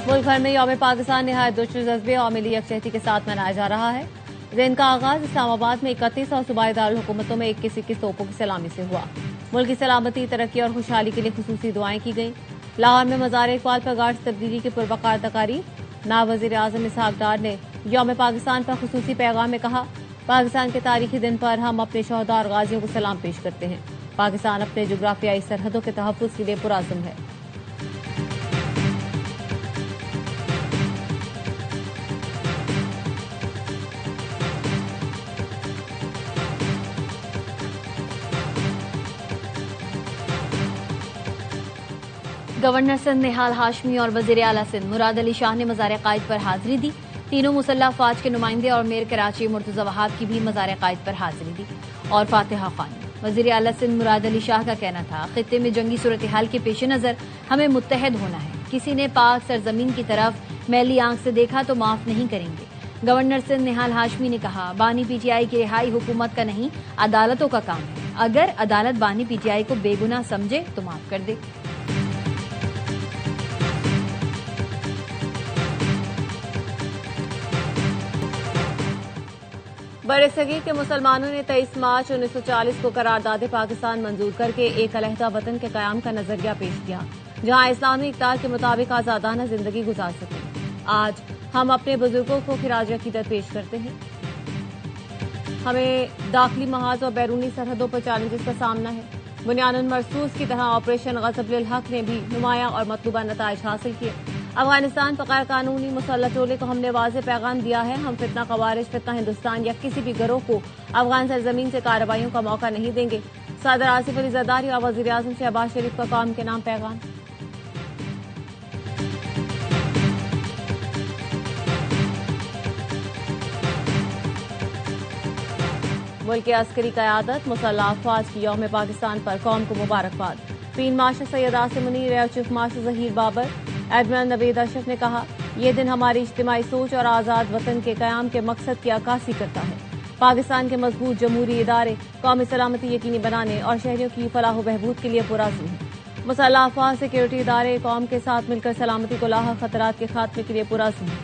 मुल्क भर में यौम पाकिस्तान निहायत दुरुस्त जज्बे और मिली यकजहती के साथ मनाया जा रहा है। दिन का आगाज इस्लामाबाद में 31 और सूबाई दारुल हुकूमतों में 21-21 तोपों की सलामी से हुआ। मुल्क की सलामती, तरक्की और खुशहाली के लिए खुसूसी दुआएं की गईं। लाहौर में मज़ार इकबाल पर गार्ड्स तब्दीली की पुरवकार तकारीब। नायब वज़ीर आज़म इसहाक डार ने यौम पाकिस्तान पर खुसूसी पैगाम में कहा, पाकिस्तान के तारीखी दिन पर हम अपने शहदा और गाजियों को सलाम पेश करते हैं। पाकिस्तान अपने जुग्राफियाई सरहदों के तहफ़्फ़ुज़ के लिए पुरअज़्म है। गवर्नर सिंध निहाल हाशमी और वजीर आला सिंध मुराद अली शाह ने मज़ार कायद पर हाजिरी दी। तीनों मुसल्लह अफवाज के नुमाइंदे और मेयर कराची मुर्तज़ा वहाब की भी मज़ार कायद पर हाजिरी दी और फातिहा ख्वानी। वजीर आला सिंध मुराद अली शाह का कहना था, खित्ते में जंगी सूरत हाल के पेश नज़र हमें मुत्तहद होना है। किसी ने पाक सरजमीन की तरफ मैली आंख से देखा तो माफ नहीं करेंगे। गवर्नर सिंध निहाल हाशमी ने कहा, बानी पीटीआई की रिहाई हुकूमत का नहीं, अदालतों का काम है। अगर अदालत बानी पीटीआई को बेगुनाह समझे तो माफ कर दे। बड़े सगीर के मुसलमानों ने 23 मार्च 1940 को करारदाद पाकिस्तान मंजूर करके एक अलहदा वतन के कयाम का नजरिया पेश किया, जहां इस्लामी इक़्तिदार के मुताबिक आजादाना जिंदगी गुजार सकें। आज हम अपने बुजुर्गों को खिराज अकीदत पेश करते हैं। हमें दाखिली महाज और बैरूनी सरहदों पर चैलेंजेस का सामना है। बुनियादन मरसूस की तरह ऑपरेशन ग़ज़ब-उल हक ने भी नुमाया और मतलूबा नताइज हासिल किए। अफगानिस्तान पर गैर कानूनी मुसल्लत टोले को हमने वाज़ेह पैगाम दिया है, हम फितना ख़वारिज, फितना हिंदुस्तान या किसी भी गिरोह को अफगान सरजमीन से कार्रवाइयों का मौका नहीं देंगे। सदर आसिफ अली ज़रदारी और वज़ीर आज़म शहबाज शरीफ का कौम के नाम पैगाम। मुल्क की अस्करी क़यादत, मुसल्लह अफ़वाज की यौम पाकिस्तान पर कौम को मुबारकबाद। Field marshal Syed Asim Munir, air chief marshal Zaheer Babar, admiral Naveed Ashraf ने कहा, यह दिन हमारी इज्तिमाई सोच और आज़ाद वतन के क़याम के मकसद की अक्कासी करता है। पाकिस्तान के मजबूत जमहूरी इदारे कौमी सलामती यकीनी बनाने और शहरियों की फलाह बहबूद के लिए पुरअज़्म हैं। मुसल्लह अफ़वाज सिक्योरिटी इदारे कौम के साथ मिलकर सलामती को लाहक खतरात के खात्मे के लिए पुरअज़्म हैं।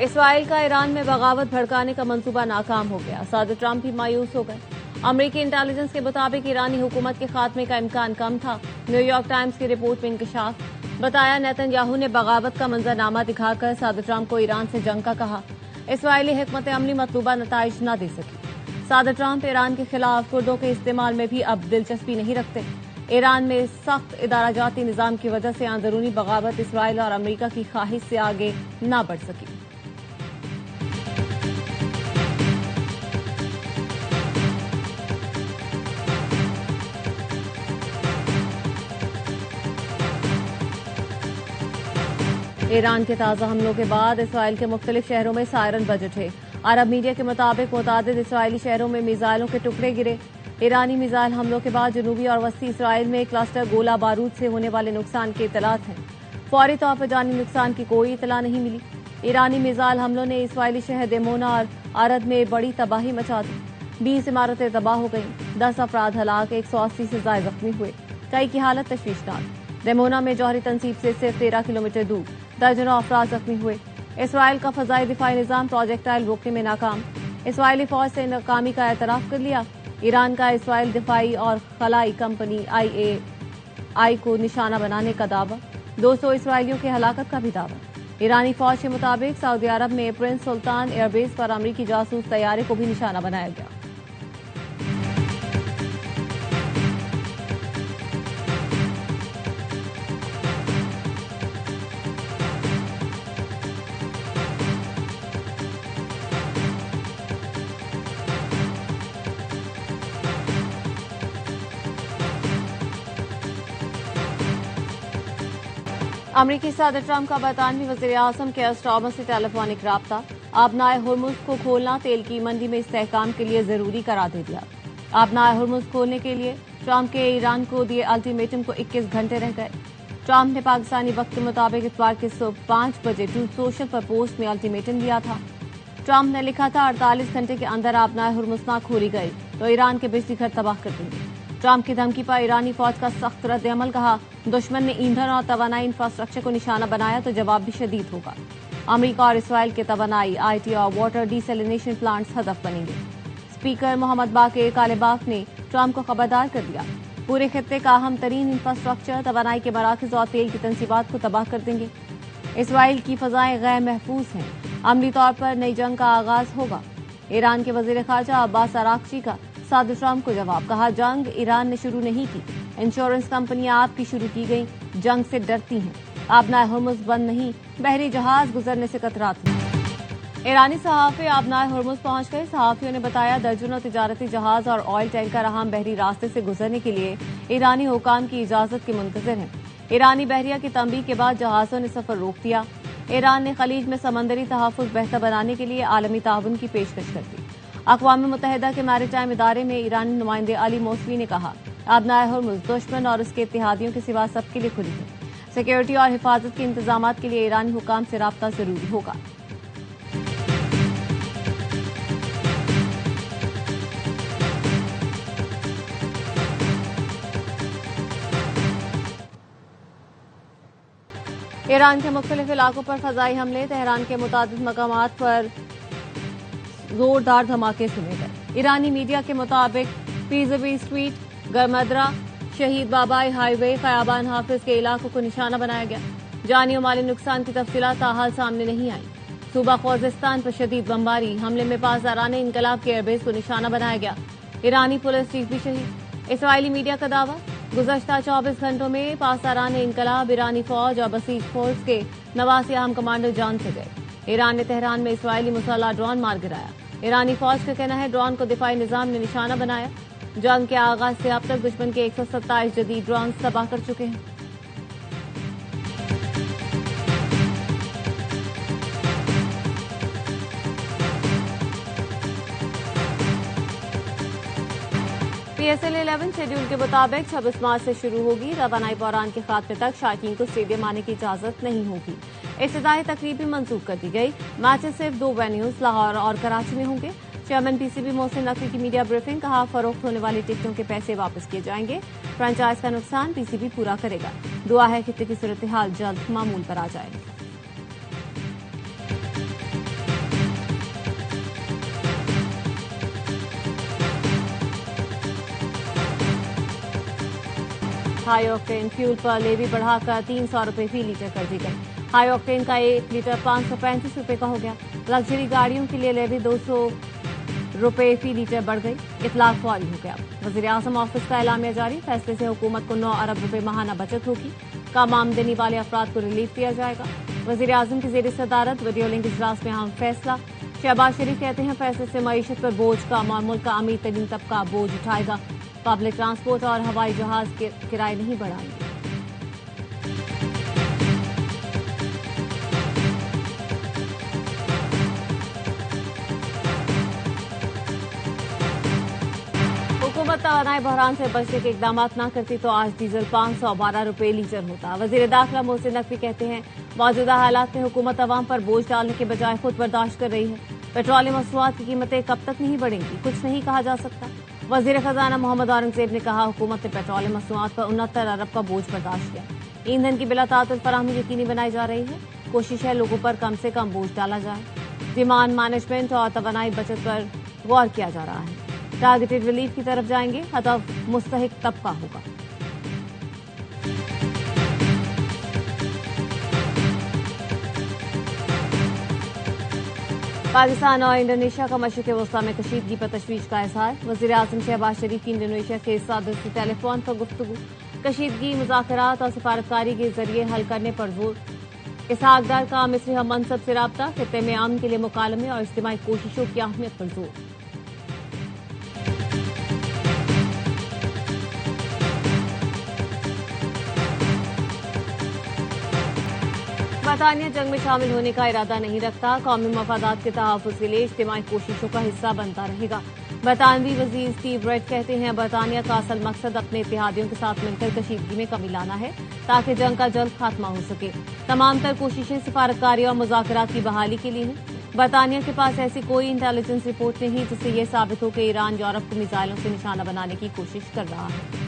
इसराइल का ईरान में बगावत भड़काने का मंसूबा नाकाम हो गया। सदर ट्रंप भी मायूस हो गए। अमरीकी इंटेलिजेंस के मुताबिक ईरानी हुकूमत के खात्मे का इम्कान कम था। न्यूयॉर्क टाइम्स की रिपोर्ट में इंकशाफ। बताया, नेतन्याहू ने बगावत का मंजरनामा दिखाकर सदर ट्रंप को ईरान से जंग का कहा। इसराइली हिकमत अमली मतलूबा नताइज न दे सकी। सदर ट्रंप ईरान के खिलाफ कुर्दों के इस्तेमाल में भी अब दिलचस्पी नहीं रखते। ईरान में सख्त इदाराजाती निजाम की वजह से अंदरूनी बगावत इसराइल और अमरीका की ख्वाहिश से आगे न बढ़ सकी। ईरान के ताज़ा हमलों के बाद इसराइल के मुख्तलिफ शहरों में सायरन बज उठे। अरब मीडिया के मुताबिक मुतादिद इसराइली शहरों में मिसाइलों के टुकड़े गिरे। ईरानी मिसाइल हमलों के बाद जनूबी और वस्ती इसराइल में क्लस्टर गोला बारूद से होने वाले नुकसान के इतलात हैं। फौरी तौर पर जानी नुकसान की कोई इतला नहीं मिली। ईरानी मिसाइल हमलों ने इसराइली शहर देमोना और अरद में बड़ी तबाही मचा दी। 20 इमारतें तबाह हो गईं। 10 अफराद हलाक, 180 से ज्यादा जख्मी हुए। कई की हालत तशवीशनाक। देमोना में जौहरी तनसीब से सिर्फ 13 किलोमीटर दूर दर्जनों अफराद जख्मी हुए। इसराइल का फजाई दिफाई निजाम प्रोजेक्टाइल रोकने में नाकाम। इसराइली फौज से नाकामी का एतराफ कर लिया। ईरान का इसराइल दिफाई और खलाई कंपनी IAI को निशाना बनाने का दावा। 200 इसराइलियों की हलाकत का भी दावा। ईरानी फौज के मुताबिक सऊदी अरब में प्रिंस सुल्तान एयरबेस पर अमरीकी जासूस तैयारे को भी निशाना बनाया गया। अमरीकी सदर ट्रंप का बरतानवी वज़ीर आज़म के स्टार्मर से टेलीफोनिक राब्ता। आबनाए हुर्मुज़ को खोलना तेल की मंडी में इस्तेहकाम के लिए जरूरी करार दे दिया। आबनाए हुर्मुज़ खोलने के लिए ट्रंप के ईरान को दिए अल्टीमेटम को 21 घंटे रह गए। ट्रंप ने पाकिस्तानी वक्त के मुताबिक इतवार के सुबह 5 बजे ट्रूथ सोशल पर पोस्ट में अल्टीमेटम दिया था। ट्रंप ने लिखा था 48 घंटे के अंदर आबनाए हुर्मुज़ ना खोली गई तो ईरान के बिजली घर तबाह कर देंगे। ट्रंप की धमकी पर ईरानी फौज का सख्त रद्द-ए-अमल, कहा दुश्मन ने ईंधन और तवानाई इंफ्रास्ट्रक्चर को निशाना बनाया तो जवाब भी शदीद होगा। अमेरिका और इसराइल के तवानाई, IT और वाटर डिसैलिनेशन प्लांट्स हदफ बनेंगे। स्पीकर मोहम्मद बाकिर कालिबाफ ने ट्रंप को खबरदार कर दिया, पूरे खित्ते का अहम तरीन इंफ्रास्ट्रक्चर, तवानाई के मराकज और तेल की तंसीबात को तबाह कर देंगे। इसराइल की फजाएं गैर महफूज हैं, अमली तौर पर नई जंग का आगाज होगा। ईरान के वजीर खारजा अब्बास अराक्ची का सदर ट्रंप को जवाब, कहा जंग ईरान ने शुरू नहीं की, इंश्योरेंस कंपनियां आपकी शुरू की गई, जंग से डरती हैं, आबनाए हुर्मुज़ बंद नहीं, बहरी जहाज गुजरने से कतराते हैं। ईरानी सहाफ़ी आबनाए हुर्मुज़ पहुंच गए। सहाफ़ियों ने बताया दर्जनों तिजारती जहाज और ऑयल टैंकर अहम बहरी रास्ते से गुजरने के लिए ईरानी हुकाम की इजाजत के मुंतज़िर हैं। ईरानी बहरिया की तंबीह के बाद जहाजों ने सफर रोक दिया। ईरान ने खलीज में समंदरी तहफ़्फ़ुज़ बेहतर बनाने के लिए आलमी ताउन की पेशकश कर दी। अक़वाम मुत्तहिदा के मैरीटाइम इदारे में ईरानी नुमाइंदे अली मौसवी ने कहा, आबनाए हुर्मुज़ दुश्मन और उसके इत्तेहादियों के सिवा सबके लिए खुली है। सिक्योरिटी और हिफाजत के इंतजामात के लिए ईरानी हुकाम से राब्ता जरूरी होगा। ईरान के मुख्तलिफ इलाकों पर फजाई हमले, तेहरान के मुतादिद मकामात पर जोरदार धमाके सुने गए। ईरानी मीडिया के मुताबिक पीज़बी स्ट्रीट, गरमदरा, शहीद बाबाई हाईवे, क़याबान हाफिज के इलाकों को निशाना बनाया गया। जानी और माली नुकसान की तफसीलात ताहाल सामने नहीं आई। सूबा ख़ुज़िस्तान पर शदीद बमबारी, हमले में पासदाराने इनकलाब के एयरबेस को निशाना बनाया गया। ईरानी पुलिस चीफ भी शहीद। इसराइली मीडिया का दावा, गुज़श्ता 24 घंटों में पासदाराने इनकलाब, ईरानी फौज और बसीज फोर्स के 89 अहम कमांडर जान से गए। ईरान ने तेहरान में इसराइली मुसल्लह ड्रोन मार गिराया। ईरानी फौज का कहना है ड्रोन को दिफाई निजाम ने निशाना बनाया। जंग के आगाज से अब तक दुश्मन के 127 जदीद ड्रोन तबाह कर चुके हैं। PSL 11 शेड्यूल के मुताबिक 26 मार्च से शुरू होगी। रवानाई बहरान के खात्मे तक शायकीन को स्टेडियम आने की इजाजत नहीं होगी। इब्तिदाई तकरीब भी मंसूख कर दी गई। मैचेस सिर्फ 2 वेन्यूज लाहौर और कराची में होंगे। चेयरमैन PCB मोहसिन नकवी की मीडिया ब्रीफिंग, कहा फरोख्त होने वाली टिकटों के पैसे वापस किए जाएंगे। फ्रेंचाइज का नुकसान PCB पूरा करेगा। दुआ है खित्ते की सूरत हाल जल्द मामूल पर आ जाए। हाई ऑक्टेन फ्यूल पर लेवी बढ़ाकर 300 रुपए फी लीटर कर दी गई। हाई ऑक्टेन का 1 लीटर 535 रुपए का हो गया। लग्जरी गाड़ियों के लिए लेवी 200 रुपए फी लीटर बढ़ गई। इतलाक फौरी हो गया। वज़ीर आज़म ऑफिस का एलामिया जारी, फैसले से हुकूमत को 9 अरब रुपए माहाना बचत होगी। कम आमदनी वाले अफराद को रिलीफ दिया जाएगा। वज़ीर आज़म की ज़ेर सदारत वीडियो लिंक इजलास में अहम फैसला। शहबाज शरीफ कहते हैं फैसले से मईशत पर बोझ कम और मुल्क का अमीर तरीन तबका बोझ उठाएगा। पब्लिक ट्रांसपोर्ट और हवाई जहाज के किराए नहीं बढ़ाएंगे। हुकूमत तवानाई बहरान से बचने के इकदाम न करती तो आज डीजल 512 रुपए लीटर होता। वजीर दाखिला मोहसिन नकवी कहते हैं मौजूदा हालात में हुकूमत अवाम पर बोझ डालने के बजाय खुद बर्दाश्त कर रही है। पेट्रोलियम मसनूआत की कीमतें कब तक नहीं बढ़ेंगी, कुछ नहीं कहा जा सकता। वजीर खजाना मोहम्मद औरंगजेब ने कहा हुकूमत ने पेट्रोलियम मसनूआत पर 69 अरब का बोझ बर्दाश्त किया। ईंधन की बिला तातुल फराहमी यकीनी बनाई जा रही है। कोशिश है लोगों पर कम से कम बोझ डाला जाए। डिमांड मैनेजमेंट और तवानाई बचत पर गौर किया जा रहा है। टारगेटेड रिलीफ की तरफ जाएंगे, हदफ मुस्तहिक तबका होगा। पाकिस्तान और इंडोनेशिया का मशरिक़ वस्ता में कशीदगी पर तशवीश का इज़हार। वज़ीर आज़म शहबाज शरीफ की इंडोनेशिया के सदर से टेलीफोन पर गुफ्तगू। कशीदगी, मुज़ाकरात और सिफारतकारी के जरिए हल करने पर जोर। इसहाक डार का मिस्री हम मनसब से राब्ता, खित्ते में अमन के लिए मुकालमे और इज्तिमाई कोशिशों की अहमियत पर जोर। बरतानिया जंग में शामिल होने का इरादा नहीं रखता, कौमी मफादात के तहफ़्फ़ुज़ के लिए इज्तिमाई कोशिशों का हिस्सा बनता रहेगा। बरतानवी वज़ीर स्टीव रेड कहते हैं, बरतानिया का असल मकसद अपने इत्तेहादियों के साथ मिलकर कशीदगी में कमी लाना है ताकि जंग का जल्द खात्मा हो सके। तमाम तर कोशिशें सिफारतकारी और मुज़ाकरात की बहाली के लिए हैं। बरतानिया के पास ऐसी कोई इंटेलिजेंस रिपोर्ट नहीं जिससे यह साबित हो कि ईरान यूरोप को मिसाइलों से निशाना बनाने की कोशिश कर रहा है।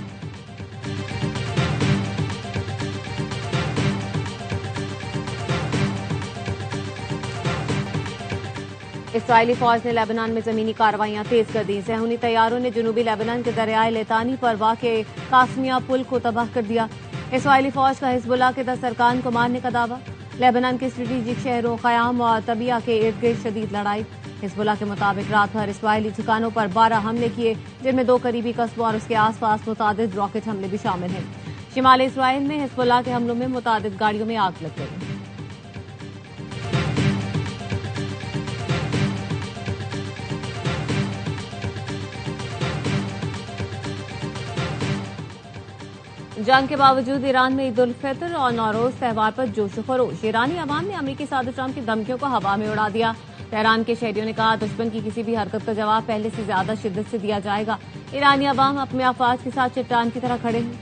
इसराइली फौज ने लेबनान में जमीनी कार्रवाइयां तेज कर दी। ज़हूनी तैयारों ने जनूबी लेबनान के दरियाए लेतानी पर वाक़े कासमिया पुल को तबाह कर दिया। इसराइली फौज का हिजबुल्लाह के 10 अरकान को मारने का दावा। लेबनान के स्ट्रेटेजिक शहरों क़याम और तबिया के इर्द गिर्द शदीद लड़ाई। हिजबुल्लाह के मुताबिक रात भर इसराइली ठिकानों पर 12 हमले किए, जिनमें 2 करीबी कस्बों और उसके आसपास मुतादिद रॉकेट हमले भी शामिल हैं। शिमाली इसराइल में हिजबुल्लाह के हमलों में मुतादिद गाड़ियों में आग लग गई। जंग के बावजूद ईरान में ईद उल फितर और नौरोज त्यौहार पर जोश खरोश। ईरानी अवाम ने अमरीकी सदर ट्रंप की धमकियों को हवा में उड़ा दिया। तेहरान के शहरियों ने कहा, दुश्मन की किसी भी हरकत का जवाब पहले से ज्यादा शिद्दत से दिया जाएगा। ईरानी अवाम अपने अफवाज के साथ चट्टान की तरह खड़े हैं।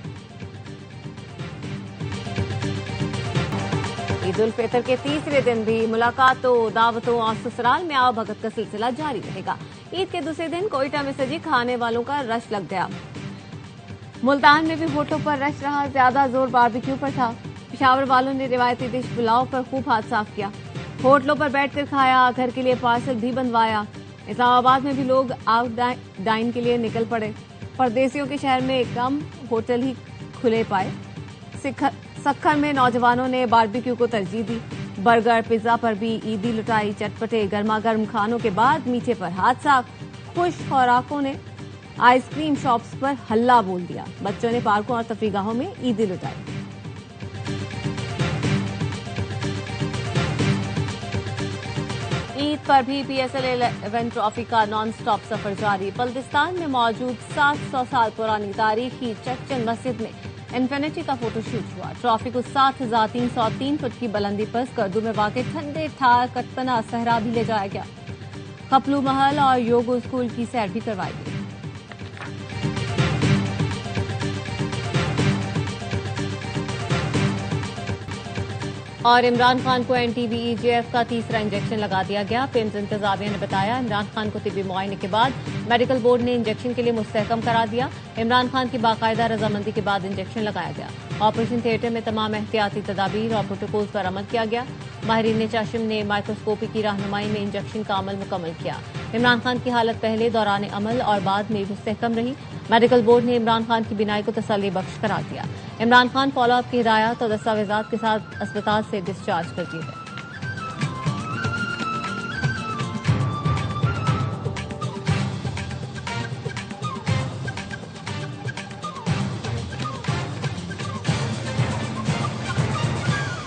ईद उल फितर के तीसरे दिन भी मुलाकातों, दावतों और ससुराल में आओ भगत का सिलसिला जारी रहेगा। ईद के दूसरे दिन कोयटा में सजी खाने वालों का रश लग गया। मुल्तान में भी होटलों पर रश रहा, ज्यादा जोर बारबेक्यू पर था। पेशावर वालों ने रिवायती डिश पुलाव पर खूब हाथ साफ किया, होटलों पर बैठकर खाया, घर के लिए पार्सल भी बनवाया। इस्लामाबाद में भी लोग आउट डाइन के लिए निकल पड़े। परदेसियों के शहर में कम होटल ही खुले पाए। सक्खर में नौजवानों ने बारबेक्यू को तरजीह दी। बर्गर, पिज्जा पर भी ईदी लुटाई। चटपटे गर्मा गर्म खानों के बाद मीठे पर हाथ साफ। खुश खुराकों ने आइसक्रीम शॉप्स पर हल्ला बोल दिया। बच्चों ने पार्कों और तफरीगाहों में ईदी लुटाई। ईद पर भी PSL 11 ट्रॉफी का नॉन स्टॉप सफर जारी। बल्दिस्तान में मौजूद 700 साल पुरानी तारीखी चच्चन मस्जिद में इन्फिनिटी का फोटोशूट हुआ। ट्रॉफी को 7,303 फुट की बुलंदी पर स्कर्दू में वाक़े ठंडे ठार कटपना सहरा भी ले जाया गया। खपलू महल और योगो स्कूल की सैर भी करवाई गई। और इमरान खान को NTB-EGF का तीसरा इंजेक्शन लगा दिया गया। पेम्स इंतजामिया ने बताया, इमरान खान को तिब्बी मुआयने के बाद मेडिकल बोर्ड ने इंजेक्शन के लिए मुस्तहकम करार दिया। इमरान खान की बाकायदा रजामंदी के बाद इंजेक्शन लगाया गया। ऑपरेशन थिएटर में तमाम एहतियाती तदाबीर और प्रोटोकॉल्स पर अमल किया गया। माहिरीन चाशिम ने माइक्रोस्कोपी की रहनुमाई में इंजेक्शन का अमल मुकम्मल किया। इमरान खान की हालत पहले, दौरान अमल और बाद में मुस्तहकम रही। मेडिकल बोर्ड ने इमरान खान की बीनाई को तसल्ली बख्श करार दिया। इमरान खान फॉलोअप की हिदायत और दस्तावेजात के साथ अस्पताल से डिस्चार्ज कर दिए गए।